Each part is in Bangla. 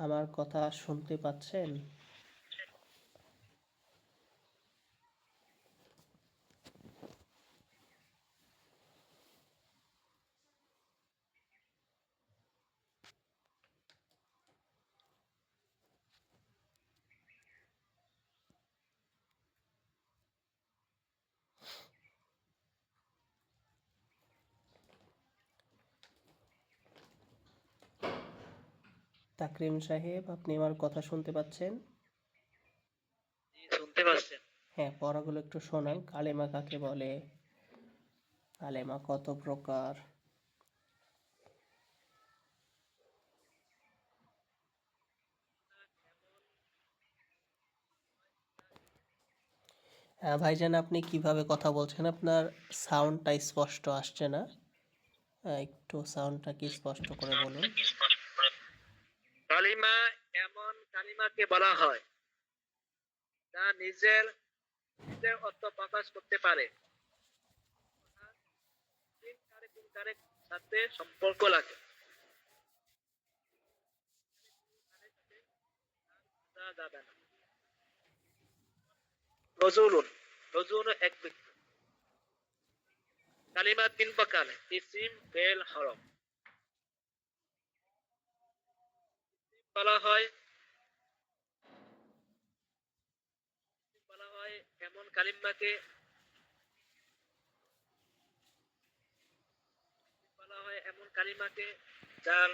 আমার কথা শুনতে পাচ্ছেন? তাকরিম সাহেব, আপনি আমার কথা শুনতে পাচ্ছেন? শুনতে পাচ্ছেন? হ্যাঁ, পড়াগুলো একটু শোনান। কালেমা কাকে বলে? কালেমা কত প্রকার? হ্যাঁ ভাইজান, আপনি কিভাবে কথা বলছেন? আপনার সাউন্ডটা স্পষ্ট আসছে না। একটু সাউন্ডটা কি স্পষ্ট করে বলুন। কালিমা এমন কালিমাকে বলা হয় যা নিজের নিজের অর্থ প্রকাশ করতে পারে, তিন কারে তিন কারে সাথে সম্পর্ক লাগে, বোঝা যাবে না। রজুলুন, রজুল এক ব্যক্তি। কালিমা তিন প্রকার: ইসিম, ফেল, হরফ। বলা হয় বলা হয় এমন কালিমাকে বলা হয় এমন কালিমাকে যার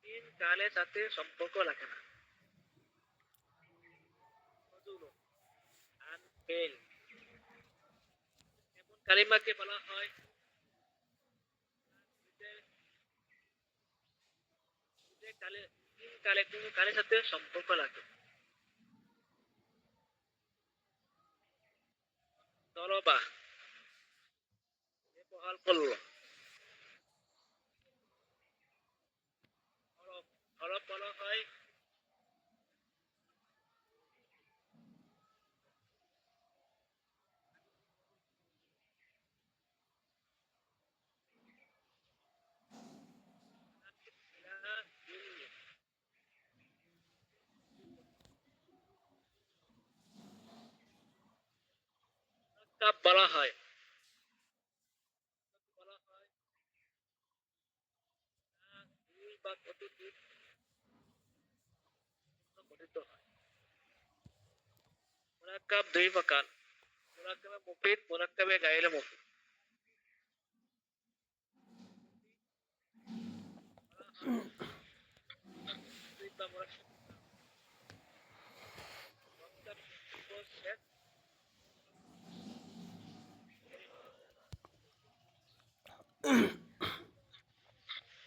তিন কালের সাথে সম্পর্ক রাখে না। রজুলুন আর ফেল এমন কালিমাকে বলা হয় নিজের নিজের কালে তিন কালে কোন কালের সাথে সম্পর্ক রাখে। দরবা ব্যবহার করলো। হরফ হরফ বলা হয় কাপ বলা হয় বলা হয় দুই বা ততোধিক গঠিত হয়। মুরাক্কাব দুই প্রকার: মুরাক্কাবে মুফিদ, মুরাক্কাবে গায়রে মুফিদ। বলা হয় মুফিদ বা মুরাক্কাব বক্তার বক্তব্য শেষ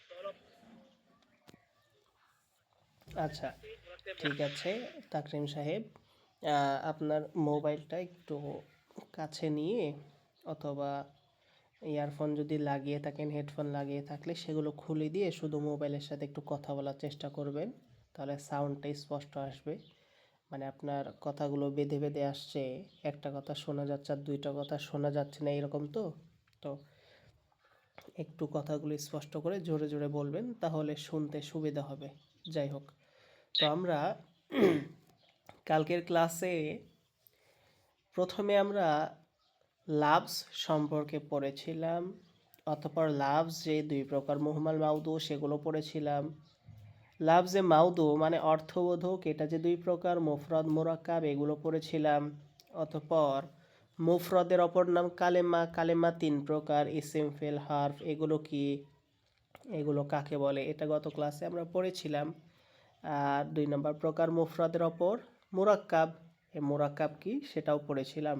তরফ আচ্ছা, মুরাক্কাব ঠিক আছে। তাকরিম সাহেব, আপনার মোবাইলটা একটু কাছে নিয়ে অথবা ইয়ারফোন যদি লাগিয়ে থাকেন, হেডফোন লাগিয়ে থাকলে সেগুলো খুলে দিয়ে শুধু মোবাইলের সাথে একটু কথা বলার চেষ্টা করবেন। তাহলে সাউন্ডটা স্পষ্ট আসবে। মানে আপনার কথাগুলো বেঁধে বেঁধে আসছে, একটা কথা শোনা যাচ্ছে আর দুইটা কথা শোনা যাচ্ছে না, এরকম তো। তো একটু কথাগুলো স্পষ্ট করে জোরে জোরে বলবেন, তাহলে শুনতে সুবিধা হবে। যাই হোক, তো আমরা কালকের ক্লাসে প্রথমে আমরা লাভস সম্পর্কে পড়েছিলাম, অতঃপর লাভস যে দুই প্রকার মুহমাল মাউদু সেগুলো পড়েছিলাম। লাফজে মাউদু মানে অর্থবোধক, এটা যে দুই প্রকার, মুফরদ মুরাক্কাব, এগুলো পড়েছিলাম। অতঃপর মুফরদের অপর নাম কালেমা, কালেমা তিন প্রকার, ইসিম ফেল হারফ, এগুলো কি, এগুলো কাকে বলে, এটা গত ক্লাসে আমরা পড়েছিলাম। আর দুই নম্বর প্রকার মুফরদের অপর মুরাক্কাব, এই মুরাক্কাব কি সেটাও পড়েছিলাম।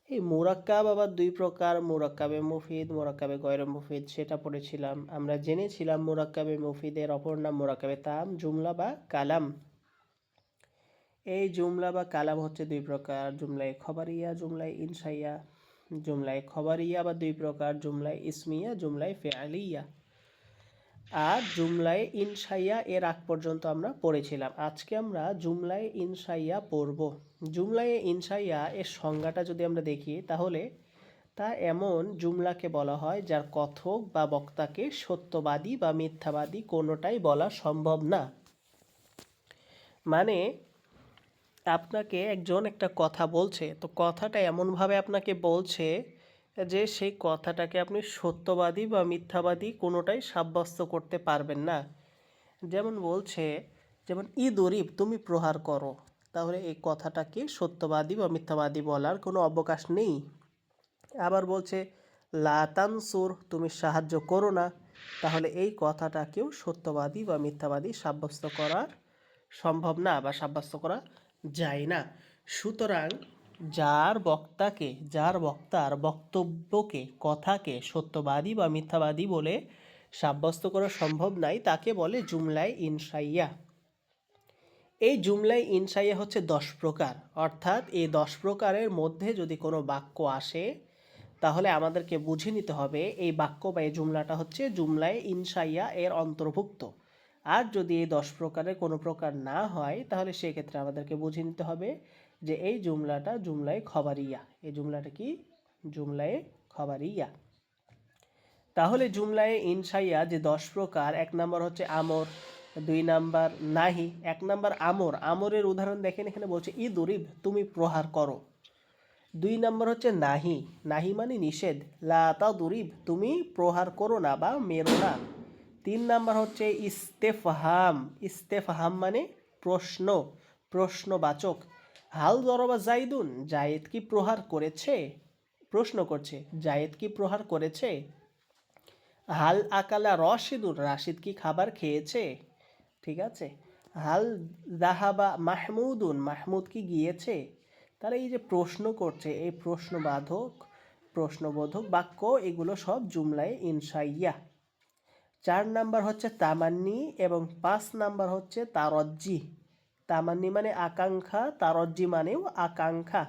এই মুরাক্কাব আবার দুই প্রকার, মুরাক্কাবে মুফিদ, মুরাক্কাবে গয়রে মুফিদ, সেটা পড়েছিলাম। আমরা জেনেছিলাম মুরাক্কাবে মুফিদের অপর নাম মুরাক্কাবে তাম, জুমলা বা কালাম। এই জুমলা বা কালাম হচ্ছে দুই প্রকার, জুমলায় খবরিয়া, জুমলায় ইনসাইয়া। জুমলায় খবরিয়া বা দুই প্রকার, জুমলায় ইসমিয়া, জুমলায় ফেআলিয়া। আর জুমলায় ইনসাইয়া এর আগ পর্যন্ত আমরা পড়েছিলাম। আজকে আমরা জুমলায় ইনসাইয়া পড়ব। জুমলায় ইনসাইয়া এর সংজ্ঞাটা যদি আমরা দেখি, তাহলে তা এমন জুমলাকে বলা হয় যার কথক বা বক্তাকে সত্যবাদী বা মিথ্যাবাদী কোনোটাই বলা সম্ভব না। মানে আপনাকে একজন একটা কথা বলছে, তো কথাটা এমনভাবে আপনাকে বলছে যে সেই কথাটাকে আপনি সত্যবাদী বা মিথ্যাবাদী কোনোটাই সাব্যস্ত করতে পারবেন না। যেমন বলছে, যেমন ইদরিব তুমি প্রহার করো, তাহলে এই কথাটাকে সত্যবাদী বা মিথ্যাবাদী বলার কোনো অবকাশ নেই। আবার বলছে লা তানসুর তুমি সাহায্য করো না, তাহলে এই কথাটাকেও সত্যবাদী বা মিথ্যাবাদী সাব্যস্ত করা সম্ভব না বা সাব্যস্ত করা যায় না। সুতরাং যার বক্তার বক্তব্যকে কথাকে সত্যবাদী বা মিথ্যাবাদী বলে সাব্যস্ত করা সম্ভব নাই তাকে বলে জুমলায় ইনশাইয়া। এই জুমলায় ইনশাইয়া হচ্ছে 10 প্রকার, অর্থাৎ এই 10 প্রকারের মধ্যে যদি কোনো বাক্য আসে তাহলে আমাদেরকে বুঝে নিতে হবে এই বাক্য বা এই জুমলাটা হচ্ছে জুমলায় ইনশাইয়া এর অন্তর্ভুক্ত। আর যদি এই 10 প্রকারের কোনো প্রকার না হয় তাহলে সেক্ষেত্রে আমাদেরকে বুঝে নিতে হবে যে এই জুমলাটা জুমলায় খবরিয়া। এই জুমলাটা কি? জুমলায় খবরিয়া। তাহলে জুমলায় ইনশাইয়া যে 10 প্রকার, 1 নম্বর হচ্ছে আমর, 2 নাম্বার নাহি। 1 নাম্বার আমর, আমরের উদাহরণ দেখেন, এখানে বলছে ইদরিব তুমি প্রহার করো। 2 নাম্বার হচ্ছে নাহি, নাহি মানে নিষেধ, লা তাদরিব তুমি প্রহার করো না বা মেরো না। 3 নাম্বার হচ্ছে ইস্তেফহাম, ইস্তেফহাম মানে প্রশ্ন, প্রশ্নবাচক। হাল দরবা জাইদুন জায়েদ কি প্রহার করেছে, প্রশ্ন করছে জায়েদ কি প্রহার করেছে। হাল আকালা রশিদুন রাশিদ কি খাবার খেয়েছে, ঠিক আছে। হাল দাহাবা মাহমুদুন মাহমুদ কি গিয়েছে। তাহলে এই যে প্রশ্ন করছে, এই প্রশ্নবোধক বাক্য এগুলো সব জুমলায় ইনশাইয়া। 4 নাম্বার হচ্ছে তামান্নি এবং 5 নাম্বার হচ্ছে তারজ্জি। তামান্নি মানে আকাঙ্ক্ষা, তারজ্জি মানেও আকাঙ্ক্ষা।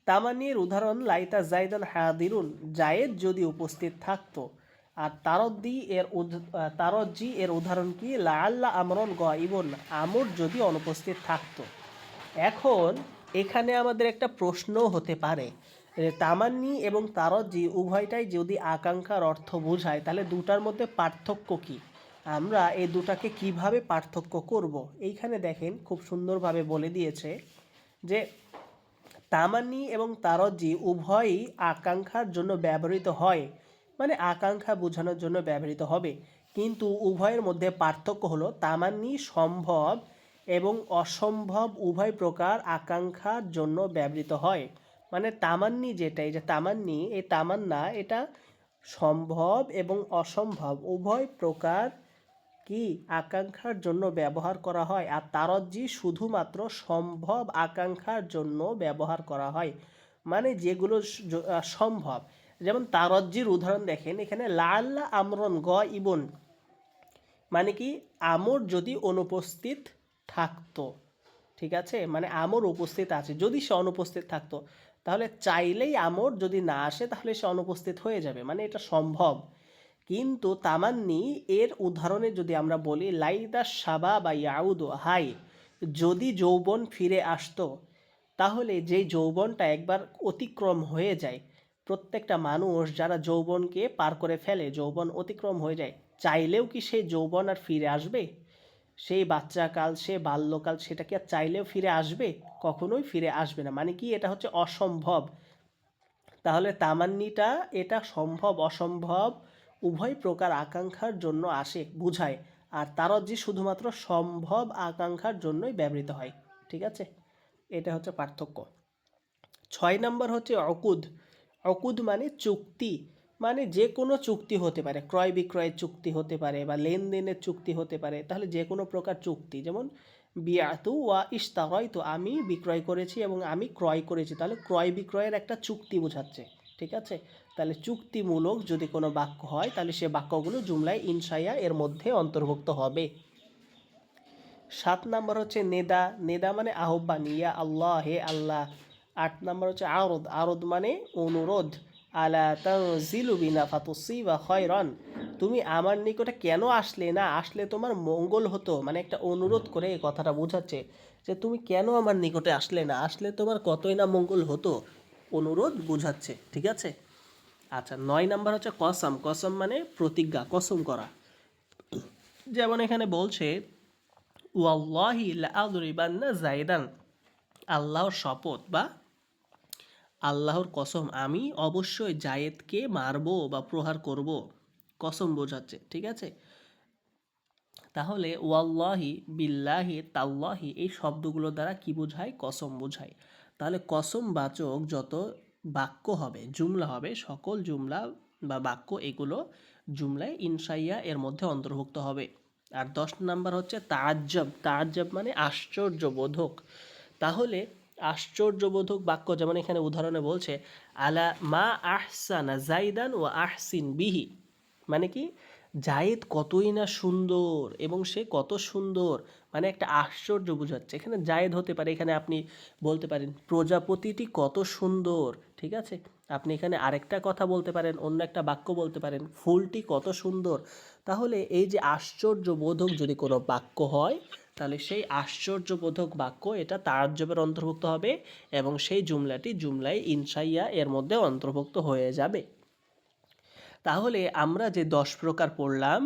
তামান্নির উদাহরণ লাইতা জাইদান হাদিরুন জায়েদ যদি উপস্থিত থাকতো। আর তারজ্জি এর উদাহরণ কি লাআল্লা আমরন গায়িবুন আমর যদি অনুপস্থিত থাকতো। এখন এখানে আমাদের একটা প্রশ্ন হতে পারে, তামান্নি এবং তারজ্জি উভয়টাই যদি আকাঙ্ক্ষার অর্থ বোঝায় তাহলে দুটার মধ্যে পার্থক্য কি, আমরা এই দুটাকে কিভাবে পার্থক্য করব। এইখানে দেখেন খুব সুন্দরভাবে বলে দিয়েছে যে তামান্নি এবং তারজ্জি উভয়ই আকাঙ্ক্ষার জন্য ব্যবহৃত হয়, মানে আকাঙ্ক্ষা বোঝানোর জন্য ব্যবহৃত হবে, কিন্তু উভয়ের মধ্যে পার্থক্য হলো তামান্নি সম্ভব এবং অসম্ভব উভয় প্রকার আকাঙ্ক্ষার জন্য ব্যবহৃত হয়। মানে তামান্নি যেটা, এই যে তামান্নি, এই তামান্না এটা সম্ভব এবং অসম্ভব উভয় প্রকার কি আকাঙ্ক্ষার জন্য ব্যবহার করা হয়, আর তারজ্জি শুধুমাত্র সম্ভব আকাঙ্ক্ষার জন্য ব্যবহার করা হয়। মানে যেগুলো সম্ভব, যেমন তারজ্জির উদাহরণ দেখেন এখানে লাআল্লা আমরন গায়িবুন, মানে কি আমর যদি অনুপস্থিত থাকতো, ঠিক আছে, মানে আমর উপস্থিত আছে, যদি সে অনুপস্থিত থাকতো তাহলে চাইলেই আমর যদি না আসে তাহলে সে অনুপস্থিত হয়ে যাবে, মানে এটা সম্ভব। কিন্তু তামান্নি এর উদাহরণে যদি আমরা বলি লাইদা সাবা বা ইয়াউদু হাই যদি যৌবন ফিরে আসতো, তাহলে যে যৌবনটা একবার অতিক্রম হয়ে যায়, প্রত্যেকটা মানুষ যারা যৌবনকে পার করে ফেলে, যৌবন অতিক্রম হয়ে যায়, চাইলেও কি সেই যৌবন আর ফিরে আসবে? সেই বাচ্চাকাল, সে বাল্যকাল, সেটা কি আর চাইলেও ফিরে আসবে? কখনোই ফিরে আসবে না, মানে কি এটা হচ্ছে অসম্ভব। তাহলে তামান্নিটা এটা সম্ভব অসম্ভব উভয় প্রকার আকাঙ্ক্ষার জন্য আসে বুঝায়, আর তারজ্জি শুধুমাত্র সম্ভব আকাঙ্ক্ষার জন্যই ব্যবহৃত হয়, ঠিক আছে। এটা হচ্ছে পার্থক্য। 6 নাম্বার হচ্ছে অকুদ। অকুদ মানে চুক্তি, মানে যে কোনো চুক্তি হতে পারে, ক্রয় বিক্রয়ের চুক্তি হতে পারে বা লেনদেনের চুক্তি হতে পারে, তাহলে যে কোনো প্রকার চুক্তি, যেমন বিয়াতু ওয়া ইশতারাইতু আমি বিক্রয় করেছি এবং আমি ক্রয় করেছি, তাহলে ক্রয় বিক্রয়ের একটা চুক্তি বোঝাচ্ছে, ঠিক আছে। তাহলে চুক্তিমূলক যদি কোনো বাক্য হয় তাহলে সে বাক্যগুলো জুমলায় ইনশাইয়া এর মধ্যে অন্তর্ভুক্ত হবে। 7 নাম্বার হচ্ছে নেদা, নেদা মানে আহ্বান, ইয়া আল্লাহ হে আল্লাহ। 8 নাম্বার হচ্ছে আরদ, আরদ মানে অনুরোধ, আলা তানজিলু বিনা ফাতুসিবা খায়রান তুমি আমার নিকটে কেন আসলে না, আসলে তোমার মঙ্গল হতো, মানে একটা অনুরোধ করে এই কথাটা বোঝাচ্ছে যে তুমি কেন আমার নিকটে আসলে না, আসলে তোমার কতই না মঙ্গল হতো। অনুরোধ বোঝাচ্ছে, ঠিক আছে। আচ্ছা, 9 নাম্বার হচ্ছে কসম। কসম মানে প্রতিজ্ঞা, কসম করা। যেমন এখানে বলছে ওয়াল্লাহি লাআযরিবান্না যায়দান, আল্লাহর শপথ বা আল্লাহর কসম, আমি অবশ্যই জায়েদকে মারবো বা প্রহার করব, কসম বোঝাচ্ছে, ঠিক আছে। তাহলে ওয়াল্লাহি, বিল্লাহি, তাল্লাহি এই শব্দগুলো দ্বারা কি বোঝায়? কসম বোঝায়। তাহলে কসম বাচক যত বাক্য হবে, জুমলা হবে, সকল জুমলা বা বাক্য এগুলো জুমলায় ইনশাইয়া এর মধ্যে অন্তর্ভুক্ত হবে। আর 10 নাম্বার হচ্ছে তাআজ্জব। তাআজ্জব মানে আশ্চর্যবোধক। তাহলে আশ্চর্যবোধক বাক্য, যেমন এখানে উদাহরণে বলছে আলা মা আহসানা জাইদান ও আহসিন বিহি, মানে কি জায়েদ কতই না সুন্দর এবং সে কত সুন্দর, মানে একটা আশ্চর্য বোঝাচ্ছে। এখানে জায়েদ হতে পারে, এখানে আপনি বলতে পারেন প্রজাপতিটি কত সুন্দর, ঠিক আছে। আপনি এখানে আরেকটা কথা বলতে পারেন, অন্য একটা বাক্য বলতে পারেন ফুলটি কত সুন্দর। তাহলে এই যে আশ্চর্যবোধক যদি কোনো বাক্য হয়, তাহলে সেই আশ্চর্যবোধক বাক্য এটা তাআজ্জবের অন্তর্ভুক্ত হবে এবং সেই জুমলাটি জুমলায় ইনশাইয়া এর মধ্যে অন্তর্ভুক্ত হয়ে যাবে। তাহলে আমরা যে 10 প্রকার পড়লাম,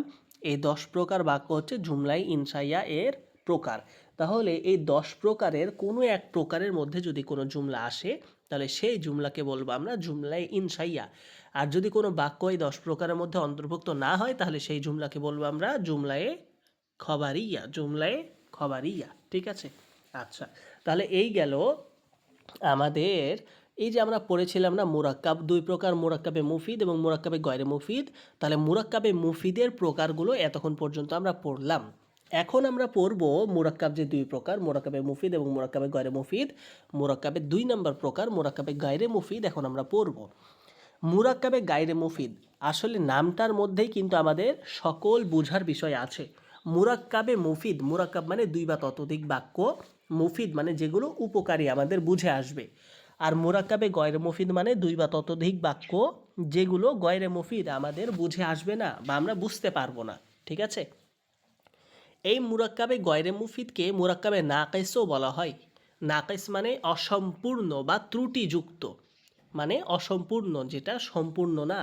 এই 10 প্রকার বাক্য হচ্ছে জুমলাই ইনশাইয়া এর প্রকার। তাহলে এই 10 প্রকারের কোনো এক প্রকারের মধ্যে যদি কোনো জুমলা আসে, তাহলে সেই জুমলাকে বলবো আমরা জুমলাই ইনশাইয়া। আর যদি কোনো বাক্য এই 10 প্রকারের মধ্যে অন্তর্ভুক্ত না হয়, তাহলে সেই জুমলাকে বলবো আমরা জুমলায়ে খবারিয়া, জুমলায়ে খবারিয়া, ঠিক আছে। আচ্ছা, তাহলে এই গেল আমাদের, এই যে আমরা পড়েছিলাম না মুরাক্কাব, 2 প্রকার, মুরাক্কাবে মুফিদ এবং মুরাক্কাবে গয়রে মুফিদ। তাহলে মুরাক্কাবে মুফিদের প্রকারগুলো এতক্ষণ পর্যন্ত আমরা পড়লাম। এখন আমরা পড়ব মুরাক্কাব যে 2 প্রকার, মুরাক্কাবে মুফিদ এবং মুরাক্কাবে গয়রে মুফিদ। মুরাক্কাবে 2 নম্বর প্রকার মুরাক্কাবে গায়রে মুফিদ এখন আমরা পড়ব। মুরাক্কাবে গায়রে মুফিদ, আসলে নামটার মধ্যেই কিন্তু আমাদের সকল বোঝার বিষয় আছে। মুরাক্কাবে মুফিদ, মুরাক্কাব মানে 2 বা ততোধিক বাক্য, মুফিদ মানে যেগুলো উপকারী আমাদের বুঝে আসবে। আর মুরাক্কাবে গয়রে মুফিদ মানে 2 বা ততোধিক বাক্য যেগুলো গয়রে মুফিদ আমাদের বুঝে আসবে না বা আমরা বুঝতে পারবো না, ঠিক আছে। এই মুরাক্কাবে গয়রে মুফিদকে মুরাক্কাবে নাকিসও বলা হয়। নাকিস মানে অসম্পূর্ণ বা ত্রুটিযুক্ত, মানে অসম্পূর্ণ যেটা সম্পূর্ণ না,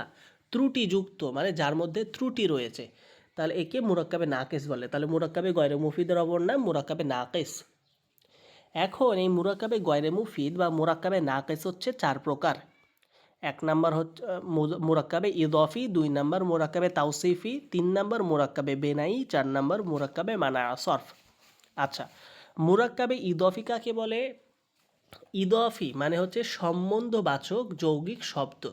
ত্রুটিযুক্ত মানে যার মধ্যে ত্রুটি রয়েছে, তাহলে একে মুরাক্কাবে নাকিস বলে। তাহলে মুরাক্কাবে গয়রে মুফিদের অপর নাম মুরাক্কাবে নাকিস। এখন এই মুরাক্কাবে গয়রে মুফিদ বা মুরাক্কাবে নাকিস হচ্ছে 4 প্রকার। 1 নাম্বার হচ্ছে মুরাক্কাবে ইদফি, 2 নাম্বার মুরাক্কাবে তাওসিফি, 3 নাম্বার মুরাক্কাবে বেনাই, 4 নাম্বার মুরাক্কাবে মানা সরফ। আচ্ছা, মুরাক্কাবে ইদফি কাকে বলে? ইদফি মানে হচ্ছে সম্বন্ধবাচক যৌগিক শব্দ।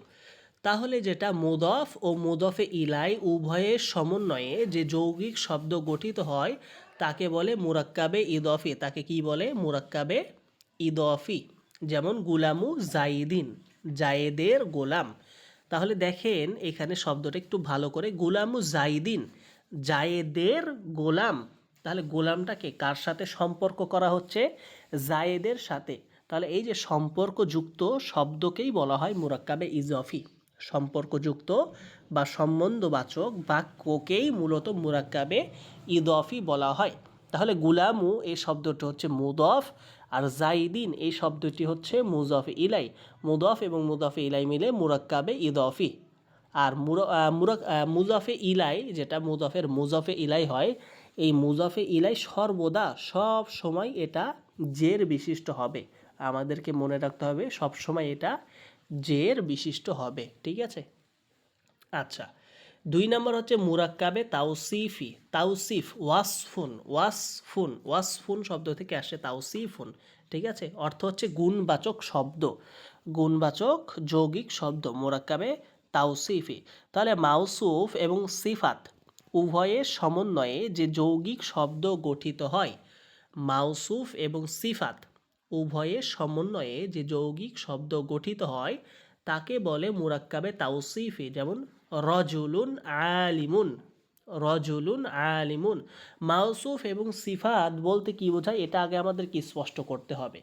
তাহলে যেটা মুদফ ও মুদফে ইলাই উভয়ের সমন্বয়ে যে যৌগিক শব্দ গঠিত হয় তাকে বলে মুরাক্কাবে ইদফি। তাকে কি বলে? মুরাক্কাবে ইদফি। যেমন গুলামু জাইদিন, জায়েদের গোলাম। তাহলে দেখেন এখানে শব্দটা একটু ভালো করে, গুলামু জাইদিন, জায়েদের গোলাম। তাহলে গোলামটাকে কার সাথে সম্পর্ক করা হচ্ছে? জায়েদের সাথে। তাহলে এই যে সম্পর্কযুক্ত শব্দকেই বলা হয় মুরাক্কাবে ইজফি। সম্পর্কযুক্ত বা সম্বন্ধবাচক বাক্যকেই মূলত মুরাক্কাবে ইদফি বলা হয়। তাহলে গুলামু এই শব্দটি হচ্ছে মুদফ, আর জাইদিন এই শব্দটি হচ্ছে মুজফে ইলাই। মুদফ এবং মুজফে ইলাই মিলে মুরাক্কাবে ইদফি। আর মুজফে ইলাই যেটা মুজফের মুজফে ইলাই হয়, এই মুজফে ইলাই সর্বদা সব সময় এটা জের বিশিষ্ট হবে। আমাদেরকে মনে রাখতে হবে সব সময় এটা জের বিশিষ্ট হবে, ঠিক আছে। আচ্ছা, 2 নম্বর হচ্ছে মুরাক্কাবে তাওসিফি। তাওসিফ ওয়াসফুন, ওয়াসফুন, ওয়াসফুন শব্দ থেকে আসে তাওসিফুন, ঠিক আছে। অর্থ হচ্ছে গুণবাচক শব্দ, গুণবাচক যৌগিক শব্দ মুরাক্কাবে তাওসিফি। তাহলে মাউসুফ এবং সিফাত উভয়ের সমন্বয়ে যে যৌগিক শব্দ গঠিত হয়, মাউসুফ এবং সিফাত উভয়ের সমন্বয়ে যে যৌগিক শব্দ গঠিত হয় তাকে বলে মুরাক্কাবে তাওসিফি। যেমন রজুলুন আলিমুন, রজুলুন আলিমুন। মাউসুফ এবং সিফাত বলতে কি বোঝায় এটা আগে আমাদের কি স্পষ্ট করতে হবে।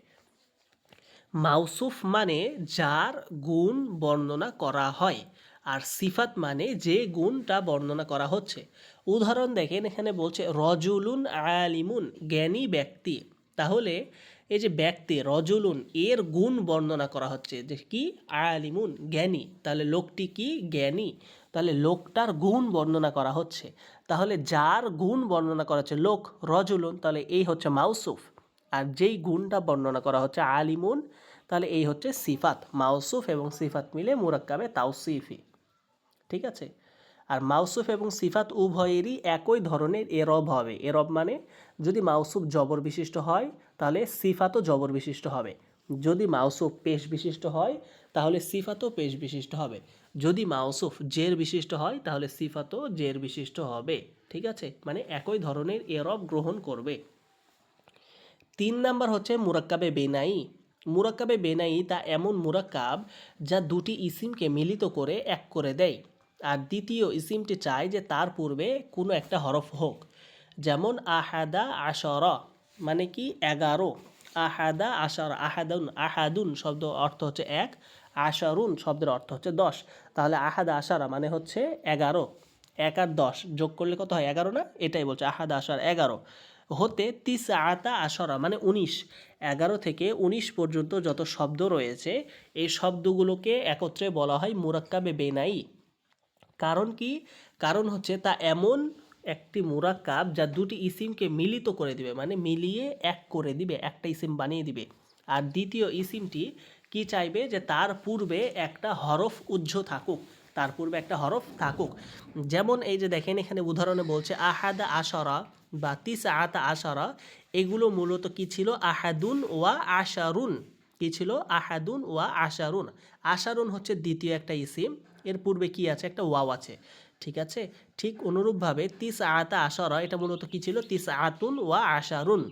মাউসুফ মানে যার গুণ বর্ণনা করা হয়, আর সিফাত মানে যে গুণটা বর্ণনা করা হচ্ছে। উদাহরণ দেখেন, এখানে বলছে রজুলুন আলিমুন, জ্ঞানী ব্যক্তি। তাহলে এই যে ব্যক্তি রজুলুন এর গুণ বর্ণনা করা হচ্ছে যে কি আলিমুন জ্ঞানী, তাহলে লোকটি কি জ্ঞানী, তাহলে লোকটার গুণ বর্ণনা করা হচ্ছে। তাহলে যার গুণ বর্ণনা করা হচ্ছে লোক রজুলুন, তাহলে এই হচ্ছে মাউসুফ। আর যেই গুণটা বর্ণনা করা হচ্ছে আলিমুন, তাহলে এই হচ্ছে সিফাত। মাউসুফ এবং সিফাত মিলে মুরাক্কাবে তাওসিফি। ঠিক আছে। আর মাউসুফ এবং সিফাত উভয়েরই একই ধরনের এরব হবে। এরব মানে যদি মাউসুফ জবর বিশিষ্ট হয় তাহলে সিফাতও জবর বিশিষ্ট হবে, যদি মাউসুফ পেশ বিশিষ্ট হয় তাহলে সিফাতও পেশ বিশিষ্ট হবে, যদি মাউসুফ জের বিশিষ্ট হয় তাহলে সিফাতও জের বিশিষ্ট হবে। ঠিক আছে, মানে একই ধরনের এরব গ্রহণ করবে। 3 নাম্বার হচ্ছে মুরাক্কাবে বেনাই। মুরাক্কাবে বেনাই তা এমন মুরাক্কাব যা দুটি ইসিমকে মিলিত করে এক করে দেয়, আর দ্বিতীয় ইসিমটি চায় যে তার পূর্বে কোনো একটা হরফ হোক। যেমন আহাদা আশরা মানে কি 11, আহাদা আশরা, আহাদুন, আহাদুন শব্দ অর্থ হচ্ছে এক, আশারুন শব্দের অর্থ হচ্ছে 10। তাহলে আহাদা আশারা মানে হচ্ছে 11, 1 আর 10 যোগ করলে কত হয় 11 না, এটাই বলছে আহাদা আশার 11 হতে তিসআতা আশরা মানে 19, 11 থেকে 19 পর্যন্ত যত শব্দ রয়েছে এই শব্দগুলোকে একত্রে বলা হয় মুরাক্কাবে বেনাই। কারণ কি, কারণ হচ্ছে তা এমন একটি মুরাক্কাব যা দুটি ইসিমকে মিলিত করে দিবে, মানে মিলিয়ে এক করে দিবে, একটা ইসিম বানিয়ে দিবে। আর দ্বিতীয় ইসিমটি কি চাইবে যে তার পূর্বে একটা হরফ উজ্জ থাকুক, তার পূর্বে একটা হরফ থাকুক। যেমন এই যে দেখেন এখানে উদাহরণে বলছে আহাদা আশরা বা তিসআতা আশরা, এগুলো মূলত কি ছিল আহাদুন ওয়া আশারুন। কি ছিল আহাদুন ওয়া আশারুন। আশারুন হচ্ছে দ্বিতীয় একটা ইসিম, এর পূর্বে কি আছে একটা ওয়াও আছে। ঠিক আছে, ঠিক অনুরূপভাবে তিসআতা আশরা এটা মূলত কি ছিল তিসআতুন ওয়া আশারুন।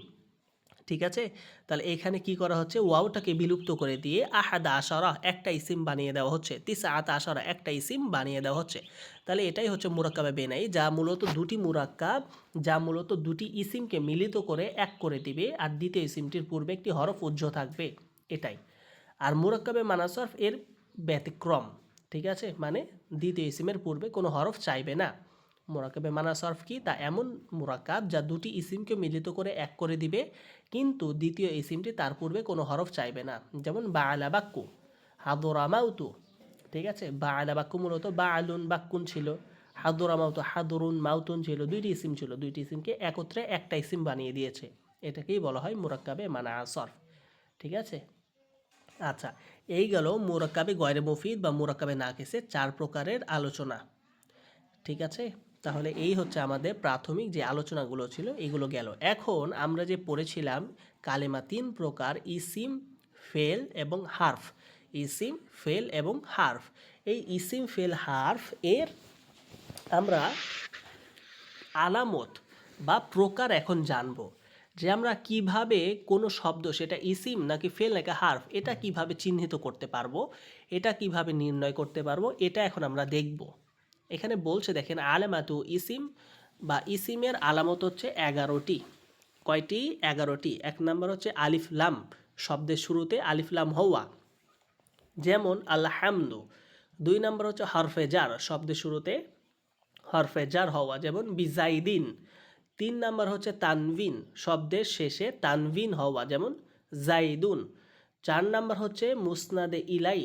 ঠিক আছে, তাহলে এখানে কি করা হচ্ছে ওয়াওটাকে বিলুপ্ত করে দিয়ে আহাদা আশারা একটা ইসিম বানিয়ে দেওয়া হচ্ছে, তিসআতা আশারা একটা ইসিম বানিয়ে দেওয়া হচ্ছে। তাহলে এটাই হচ্ছে মুরাক্কাবে বেনাই, যা মূলত দুটি মুরাক্কাব, যা মূলত দুটি ইসিমকে মিলিত করে এক করে দিবে, আর দ্বিতীয় ইসিমটির পূর্বে একটি হরফ উজ্জ থাকবে, এটাই। আর মুরাক্কাবে মানাসরফ এর ব্যতিক্রম। ঠিক আছে, মানে দ্বিতীয় ইসিমের পূর্বে কোনো হরফ চাইবে না। মুরাক্কাবে মানাসরফ কি, তা এমন মুরাক্কাব যা দুটি ইসিমকে মিলিত করে এক করে দিবে, কিন্তু দ্বিতীয় ইসিমটি তার পূর্বে কোনো হরফ চাইবে না। যেমন বাআলা বাক্কু, হাদরা মাউতু। ঠিক আছে, বাআলা বাক্কু মূলত বাআলুন বাক্কুন ছিল, হাদরা মাউতু হাদরুন মাউতুন ছিল, দুইটি ইসিম ছিল, দুইটি ইসিমকে একত্রে একটা ইসিম বানিয়ে দিয়েছে, এটাকেই বলা হয় মুরাক্কাবে মানাসরফ। ঠিক আছে। আচ্ছা, এই গেল মুরাক্কাবে গয়রে মুফিদ বা মুরাক্কাবে নাকিসের 4 প্রকারের আলোচনা। ঠিক আছে, তাহলে এই হচ্ছে আমাদের প্রাথমিক যে আলোচনাগুলো ছিল এগুলো গেল। এখন আমরা যে পড়েছিলাম কালেমা 3 প্রকার, ইসিম, ফেল এবং হার্ফ। ইসিম, ফেল এবং হার্ফ। এই ইসিম, ফেল, হার্ফ এর আমরা আলামত বা প্রকার এখন জানবো, যে আমরা কিভাবে কোনো শব্দ সেটা ইসিম নাকি ফেল নাকি হার্ফ এটা কিভাবে চিহ্নিত করতে পারবো, এটা কিভাবে নির্ণয় করতে পারবো, এটা এখন আমরা দেখব। এখানে বলছে দেখেন আলামাতু ইসিম বা ইসিমের আলামত হচ্ছে 11টি। কয়টি? 11টি। 1 নাম্বার হচ্ছে আলিফ লাম, শব্দের শুরুতে আলিফ লাম হওয়া, যেমন আলহামদু। 2 নাম্বার হচ্ছে হরফে জার, শব্দের শুরুতে হরফে জার হওয়া, যেমন বিজাইদিন। 3 নাম্বার হচ্ছে তানভিন, শব্দের শেষে তানভিন হওয়া, যেমন জাইদুন। 4 নাম্বার হচ্ছে মুসনাদে ইলাই।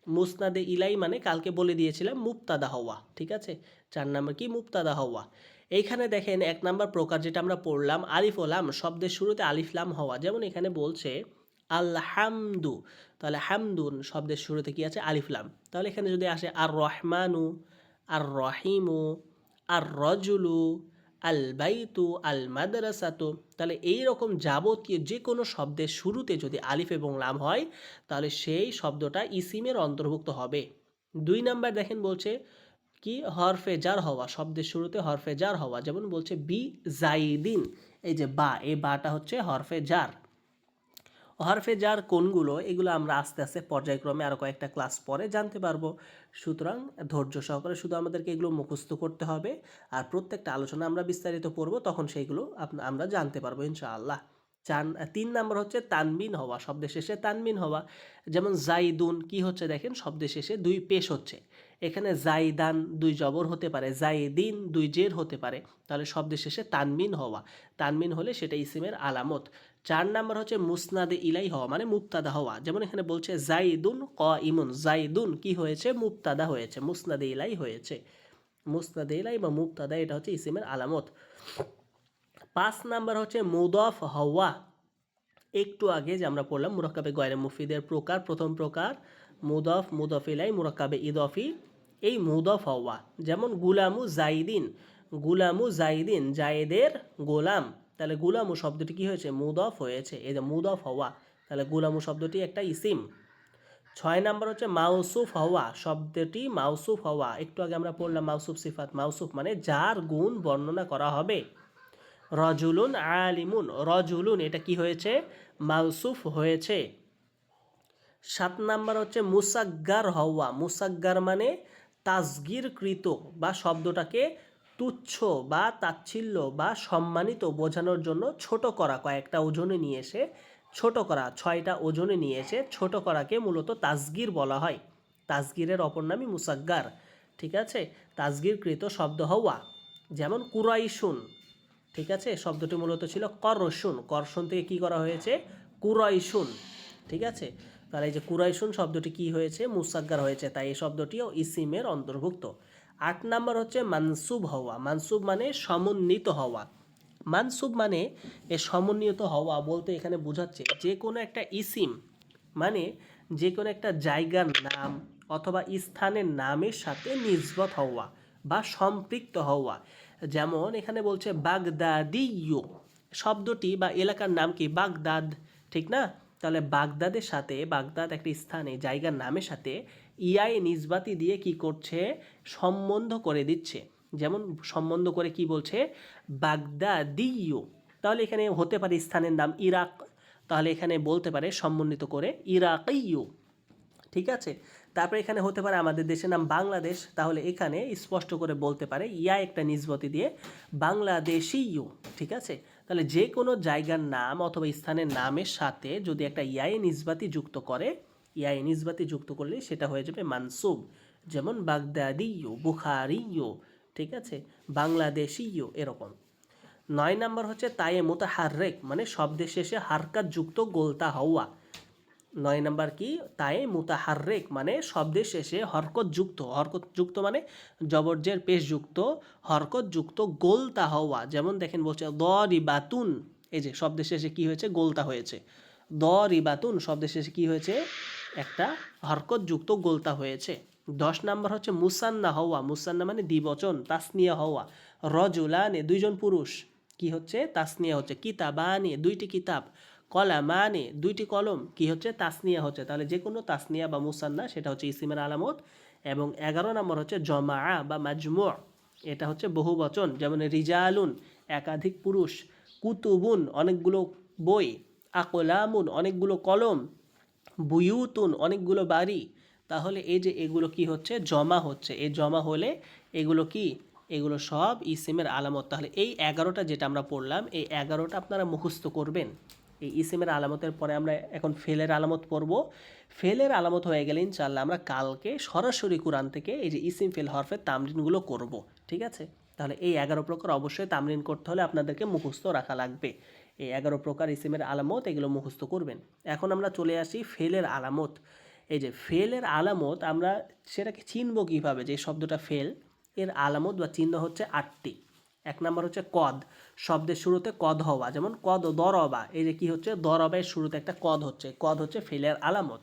মুসনাদে ইলাই মানে কালকে বলে দিয়েছিলাম মুবতাদা হওয়া। ঠিক আছে, 4 নাম্বার কি মুবতাদা হওয়া। এইখানে দেখেন 1 নাম্বার প্রকার যেটা আমরা পড়লাম আলিফ ও লাম, শব্দের শুরুতে আলিফ লাম হওয়া, যেমন এখানে বলছে আলহামদু, তাহলে হামদুন শব্দের শুরুতে কি আছে আলিফ লাম। তাহলে এখানে যদি আসে আর রহমানু, আর রহিমু, আর রজুলু, আল বাইতু, আল মাদ্রাসাতু, তাহলে এই রকম যাবতীয় যে কোনো শব্দের শুরুতে যদি আলিফ এবং লাম হয় তাহলে সেই শব্দটা ইসিমের অন্তর্ভুক্ত হবে। 2 নাম্বার দেখেন বলছে কি হরফে জার হওয়া, শব্দের শুরুতে হরফে জার হওয়া, যেমন বলছে বি জাইদিন। এই যে বা, এই বাটা হচ্ছে হরফে জার। হরফে জার কোনগুলো এগুলো আমরা আস্তে আস্তে পর্যায়ক্রমে আরও কয়েকটা ক্লাস পরে জানতে পারবো। সুতরাং ধৈর্য সহকারে শুধু আমাদেরকে এগুলো মুখস্থ করতে হবে, আর প্রত্যেকটা আলোচনা আমরা বিস্তারিত পড়ব, তখন সেইগুলো আমরা জানতে পারবো ইনশাআল্লাহ। 3 নাম্বার হচ্ছে তানবিন হওয়া, শব্দের শেষে তানবিন হওয়া, যেমন জাইদুন কি হচ্ছে দেখেন শব্দের শেষে 2 পেশ হচ্ছে, এখানে জাইদান 2 জবর হতে পারে, জাইদিন 2 জের হতে পারে, তাহলে শব্দের শেষে তানবিন হওয়া। তানবিন হলে সেটা ইসিমের আলামত। 4 নাম্বার হচ্ছে মুসনাদে ইলাই হওয়া মানে মুবতাদা হওয়া, যেমন এখানে বলছে জাইদুন কাইমুন, জাইদুন কি হয়েছে, মুবতাদা হয়েছে, মুসনাদে ইলাই হয়েছে। মুসনাদে ইলাই বা মুবতাদা এটা হচ্ছে ইসিমের আলামত। 5 নাম্বার হচ্ছে মুদফ হওয়া। একটু আগে যে আমরা পড়লাম মুরাক্কাবে গয়রে মুফিদের প্রকার, প্রথম প্রকার মুদফ, মুদফ ইলাই, মুরাক্কাবে ইদফি, এই মুদফ হওয়া। যেমন গুলামু জাইদিন, গুলামু জাইদিন জায়েদের গোলাম, তাহলে গুলামু শব্দটি কি হয়েছে, মুদফ হয়েছে, এই যে মুদফ হওয়া, তাহলে গুলামু শব্দটি একটা ইসিম। 6 নাম্বার হচ্ছে মাউসুফ হওয়া, শব্দটি মাউসুফ হওয়া, একটু আগে আমরা পড়লাম মাউসুফ সিফাত, মাউসুফ মানে যার গুণ বর্ণনা করা হবে। রজুলুন আলিমুন, রজুলুন এটা কি হয়েছে, মাউসুফ হয়েছে। 7 নাম্বার হচ্ছে মুসাগ্গার হওয়া, মুসাগ্গার মানে তাসগিরকৃত বা শব্দটাকে তুচ্ছ বা তাচ্ছিল্য বা সম্মানিত বোঝানোর জন্য ছোট করা, কয়েকটা ওজনে নিয়ে এসে ছোট করা, 6টা ওজনে নিয়ে এসে ছোট করাকে মূলত তাসগির বলা হয়। তাসগিরের অপর নামই মুসাগ্গার, ঠিক আছে, তাসগিরকৃত শব্দ হওয়া। যেমন কুরাইশুন, ঠিক আছে, শব্দটি মূলত ছিল করশুন, করশুন থেকে কি করা হয়েছে, কুরাইশুন, ঠিক আছে, তাহলে এই যে কুরাইশুন শব্দটি কি হয়েছে, মুসাগ্গার হয়েছে, তাই এই শব্দটিও ইসিমের অন্তর্ভুক্ত। 8 নাম্বার হচ্ছে মানসুব হওয়া, মানসুব মানে সমন্বিত হওয়া। মানসুব মানে এ সমন্বিত হওয়া বলতে এখানে বোঝাচ্ছে যে কোনো একটা ইসিম মানে যে কোনো একটা জায়গার নাম অথবা স্থানের নামের সাথে নিসবত হওয়া বা সম্পৃক্ত হওয়া। যেমন এখানে বলছে বাগদাদিয়ু, শব্দটি বা এলাকার নাম কি, বাগদাদ, ঠিক না, তাহলে বাগদাদের সাথে, বাগদাদ একটা স্থানে জায়গার নামের সাথে ইয়াই নিসবাতি দিয়ে কি করছে, সম্বন্ধ করে দিচ্ছে। যেমন সম্বন্ধ করে কি বলছে, বাগদাদিয়ু, তাহলে এখানে হতে পারে স্থানের নাম ইরাক, তাহলে এখানে বলতে পারে সম্বন্ধিত করে ইরাকিয়ু, ঠিক আছে। তারপরে এখানে হতে পারে আমাদের দেশের নাম বাংলাদেশ, তাহলে এখানে স্পষ্ট করে বলতে পারে ইয়া একটা নিসবতি দিয়ে বাংলাদেশিয়ু, ঠিক আছে। তাহলে যে কোনো জায়গার নাম অথবা স্থানের নামের সাথে যদি একটা ইয়াই নিসবাতি যুক্ত করে, ইয়াই নিসবাতি যুক্ত করলে সেটা হয়ে যাবে মানসুব। যেমন বাগদাদিয়ু, বুখারিয়ু, ঠিক আছে, বাংলাদেশিয়ু, এরকম। 9 নাম্বার হচ্ছে তায়ে মুতাহাররেক মানে শব্দের শেষে হারকাত যুক্ত গোলতা হওয়া। 9 নাম্বার কি, তায়ে মুতাহাররেক মানে শব্দের শেষে হরকত যুক্ত, হরকত যুক্ত মানে জবরজের পেশ যুক্ত, হরকত যুক্ত গোলতা হওয়া। যেমন দেখেন বলছে দরিবাতুন, এই যে শব্দের শেষে কি হয়েছে, গোলতা হয়েছে, দরিবাতুন শব্দের শেষে কি হয়েছে, একটা হরকত যুক্ত গোলতা হয়েছে। 10 নাম্বার হচ্ছে মুসান্না হওয়া, মুসান্না মানে দ্বিবচন, তাসনিয়া হওয়া। রজুলানে দুইজন পুরুষ, কি হচ্ছে, তাসনিয়া হচ্ছে। কিতাবানে দুইটি কিতাব, কলামানে দুইটি কলম, কি হচ্ছে, তাসনিয়া হচ্ছে। তাহলে যে কোনো তাসনিয়া বা মুসান্না সেটা হচ্ছে ইসিমের আলামত। এবং 11 নম্বর হচ্ছে জমা বা মাজমু, এটা হচ্ছে বহুবচন, যেমন রিজালুন একাধিক পুরুষ, কুতুবুন অনেকগুলো বই, আকলামুন অনেকগুলো কলম, বুয়ুতুন অনেকগুলো বাড়ি। তাহলে এই যে এগুলো কি হচ্ছে, জমা হচ্ছে, এই জমা হলে এগুলো কি, এগুলো সব ইসিমের আলামত। তাহলে এই 11টা যেটা আমরা পড়লাম, এই 11টা আপনারা মুখস্থ করবেন। এই ইসিমের আলামতের পরে আমরা এখন ফেলের আলামত পড়ব। ফেলের আলামত হয়ে গেলে ইনশাআল্লাহ আমরা কালকে সরাসরি কোরআন থেকে এই যে ইসিম ফেল হরফের তামরিনগুলো করব, ঠিক আছে। তাহলে এই 11 প্রকার অবশ্যই তামরিন করতে হলে আপনাদেরকে মুখস্থ রাখা লাগবে। এই 11 প্রকার ইসিমের আলামত এগুলো মুখস্থ করবেন। এখন আমরা চলে আসি ফেলের আলামত। এই যে ফেলের আলামত আমরা সেটাকে চিনব কীভাবে, যে শব্দটা ফেল, এর আলামত বা চিহ্ন হচ্ছে 8টি। 1 নম্বর হচ্ছে কদ, শব্দের শুরুতে কদ হওয়া, যেমন কদ দরবা, এই যে কি হচ্ছে, দরবের শুরুতে একটা কদ হচ্ছে, কদ হচ্ছে ফেলের আলামত।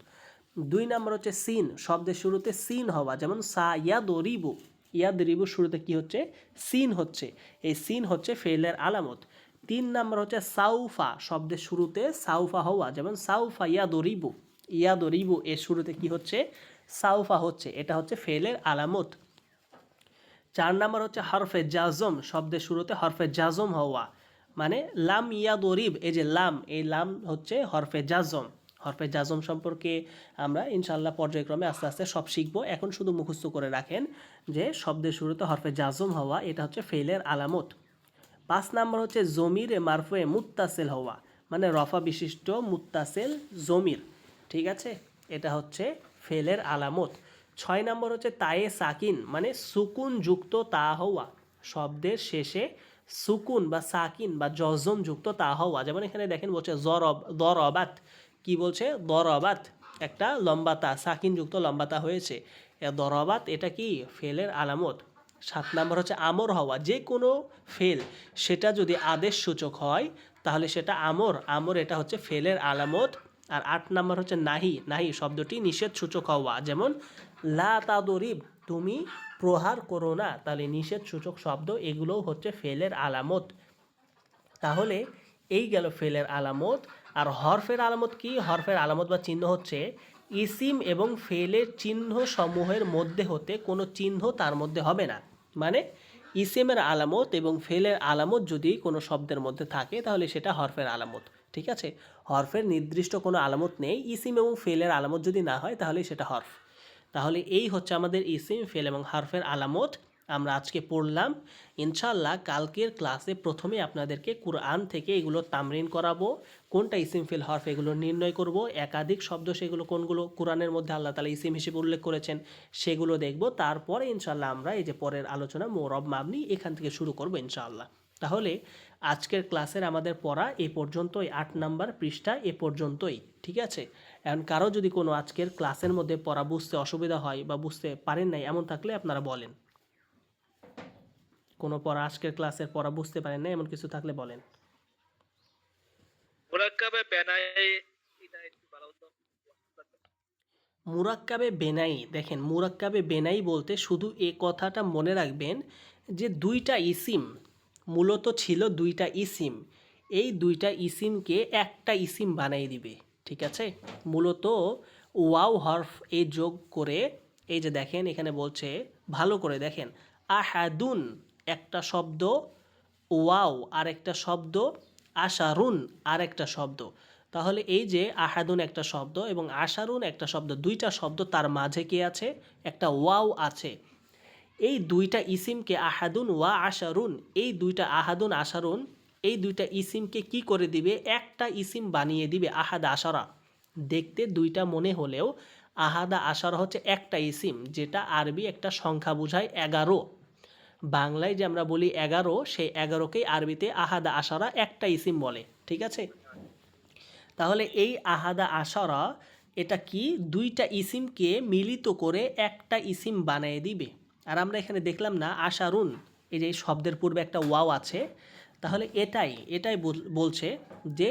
2 নম্বর হচ্ছে সিন, শব্দের শুরুতে সিন হওয়া, যেমন সা ইয়াদরিবু, ইয়াদরিবু শুরুতে কি হচ্ছে, সিন হচ্ছে, এই সিন হচ্ছে ফেলের আলামত। 3 নম্বর হচ্ছে সাউফা, শব্দের শুরুতে সাউফা হওয়া, যেমন সাউফা ইয়াদরিবু, ইয়াদরিবু এর শুরুতে কি হচ্ছে, সাউফা হচ্ছে, এটা হচ্ছে ফেলের আলামত। 4 নম্বর হচ্ছে হরফে জাজম, শব্দের শুরুতে হরফে জাজম হওয়া, মানে লাম ইয়াদরিব, এই যে লাম, এই লাম হচ্ছে হরফে জাজম। হরফে জাজম সম্পর্কে আমরা ইনশাআল্লাহ পর্যায়ক্রমে আস্তে আস্তে সব শিখবো, এখন শুধু মুখস্থ করে রাখেন যে শব্দের শুরুতে হরফে জাজম হওয়া, এটা হচ্ছে ফেলের আলামত। 5 নম্বর হচ্ছে জমিরে মারফুয়ে মুত্তাসিল হওয়া, মানে রফা বিশিষ্ট মুত্তাসিল জমির, ঠিক আছে, এটা হচ্ছে ফেলের আলামত। 6 নম্বর হচ্ছে তায়ে সাকিন, মানে সুকুন যুক্ত তা হওয়া, শব্দের শেষে সুকুন বা সাকিন বা জজম যুক্ত তা হওয়া। যেমন এখানে দেখেন বলছে দরবাত, কি বলছে দরবাত, একটা লম্বা তা, সাকিন যুক্ত লম্বা তা হয়েছে। দরবাত এটা কি ফেলের আলামত। 7 নম্বর হচ্ছে আমর হওয়া, যে কোনো ফেল সেটা যদি আদেশ সূচক হয় তাহলে সেটা আমর এটা হচ্ছে ফেলের আলামত। আর 8 নম্বর হচ্ছে নাহি শব্দটি নিষেধ সূচক হওয়া, যেমন লা তাদরিব, তুমি প্রহার করো না, তাহলে নিষেধ সূচক শব্দ, এগুলোও হচ্ছে ফেলের আলামত। তাহলে এই গেল ফেলের আলামত। আর হরফের আলামত কি? হরফের আলামত বা চিহ্ন হচ্ছে ইসিম এবং ফেলের চিহ্ন সমূহের মধ্যে হতে কোনো চিহ্ন তার মধ্যে হবে না। মানে ইসিমের আলামত এবং ফেলের আলামত যদি কোনো শব্দের মধ্যে থাকে তাহলে সেটা হরফের আলামত। ঠিক আছে, হরফের নির্দিষ্ট কোনো আলামত নেই, ইসিম এবং ফেলের আলামত যদি না হয় তাহলে সেটা হরফ। তাহলে এই হচ্ছে আমাদের ইসিম, ফেল এবং হারফের আলামত আমরা আজকে পড়লাম। ইনশাআল্লাহ কালকের ক্লাসে প্রথমে আপনাদেরকে কুরআন থেকে এগুলো তামরিন করাবো, কোনটা ইসিম ফেল হরফ এগুলো নির্ণয় করব, একাধিক শব্দ সেগুলো কোনগুলো কোরআনের মধ্যে আল্লাহ তাআলা ইসিম হিসেবে উল্লেখ করেছেন সেগুলো দেখব। তারপরে ইনশাআল্লাহ আমরা এই যে পরের আলোচনা মুরব মাবনি এখান থেকে শুরু করব ইনশাআল্লাহ। তাহলে আজকের ক্লাসের আমাদের পড়া এ পর্যন্তই, 8 নাম্বার পৃষ্ঠা এ পর্যন্তই। ঠিক আছে, এখন কারো যদি কোনো আজকের ক্লাসের মধ্যে পড়া বুঝতে অসুবিধা হয় বা বুঝতে পারেন নাই এমন থাকলে আপনারা বলেন। কোনো পড়া আজকের ক্লাসের পড়া বুঝতে পারেন না এমন কিছু থাকলে বলেন। মুরাক্কাবে বেনাই এটা একটু ভালো হতো। মুরাক্কাবে বেনাই, দেখেন মুরাক্কাবে বেনাই বলতে শুধু এ কথাটা মনে রাখবেন যে দুইটা ইসিম মূলত ছিল, দুইটা ইসিম, এই দুইটা ইসিমকে একটা ইসিম বানাই দিবে। ঠিক আছে, মূলত ওয়াও হরফ এ যোগ করে, এই যে দেখেন এখানে বলছে ভালো করে দেখেন, আহাদুন একটা শব্দ, ওয়াও আর একটা শব্দ, আশারুন আর একটা শব্দ। তাহলে এই যে আহাদুন একটা শব্দ এবং আশারুন একটা শব্দ, দুইটা শব্দ, তার মাঝে কি আছে? একটা ওয়াও আছে। এই দুইটা ইসিমকে আহাদুন ওয়া আশারুন, এই দুইটা আহাদুন আশারুন, এই দুইটা ইসিমকে কি করে দিবে? একটা ইসিম বানিয়ে দিবে, আহাদা আশারা। দেখতে দুইটা মনে হলেও আহাদা আশারা হচ্ছে একটা ইসিম, যেটা আরবি একটা সংখ্যা বোঝায় 11। বাংলায় যে আমরা বলি 11, সেই 11কেই আরবিতে আহাদা আশারা একটা ইসিম বলে। ঠিক আছে, তাহলে এই আহাদা আশারা এটা কি? দুইটা ইসিমকে মিলিত করে একটা ইসিম বানিয়ে দিবে। আর আমরা এখানে দেখলাম না আশারুন, এই যে শব্দের পূর্বে একটা ওয়াও আছে, তাহলে এটাই বলছে যে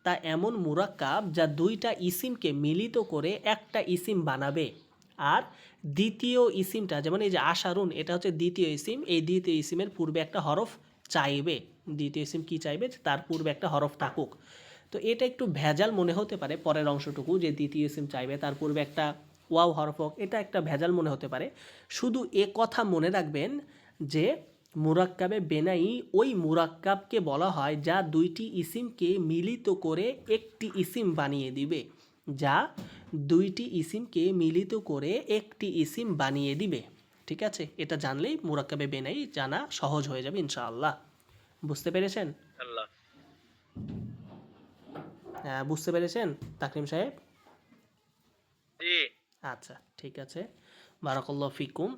তা এমন মুরাক্কাব যা দুইটা ইসিমকে মিলিত করে একটা ইসিম বানাবে। আর দ্বিতীয় ইসিমটা, যেমন এই যে আশারুন, এটা হচ্ছে দ্বিতীয় ইসিম, এই দ্বিতীয় ইসিমের পূর্বে একটা হরফ চাইবে। দ্বিতীয় ইসিম কি চাইবে? তার পূর্বে একটা হরফ থাকুক। তো এটা একটু ভেজাল মনে হতে পারে পরের অংশটুকু, যে দ্বিতীয় ইসিম চাইবে তার পূর্বে একটা ওয়াও হরফ হোক, এটা একটা ভেজাল মনে হতে পারে। শুধু এ কথা মনে রাখবেন যে মুরাক্কাবে বেনাই ওই মুরাক্কাবকে বলা হয় যা দুইটি ইসিমকে মিলিত করে একটি ইসিম বানিয়ে দিবে, যা দুইটি ইসিমকে মিলিত করে একটি ইসিম বানিয়ে দিবে। ঠিক আছে, এটা জানলেই মুরাক্কাবে বেনাই জানা সহজ হয়ে যাবে ইনশাআল্লাহ। বুঝতে পেরেছেন? আল্লাহ। বুঝতে পেরেছেন তাকরিম সাহেব? জি। আচ্ছা ঠিক আছে, বারাকাল্লাহু ফিকুম।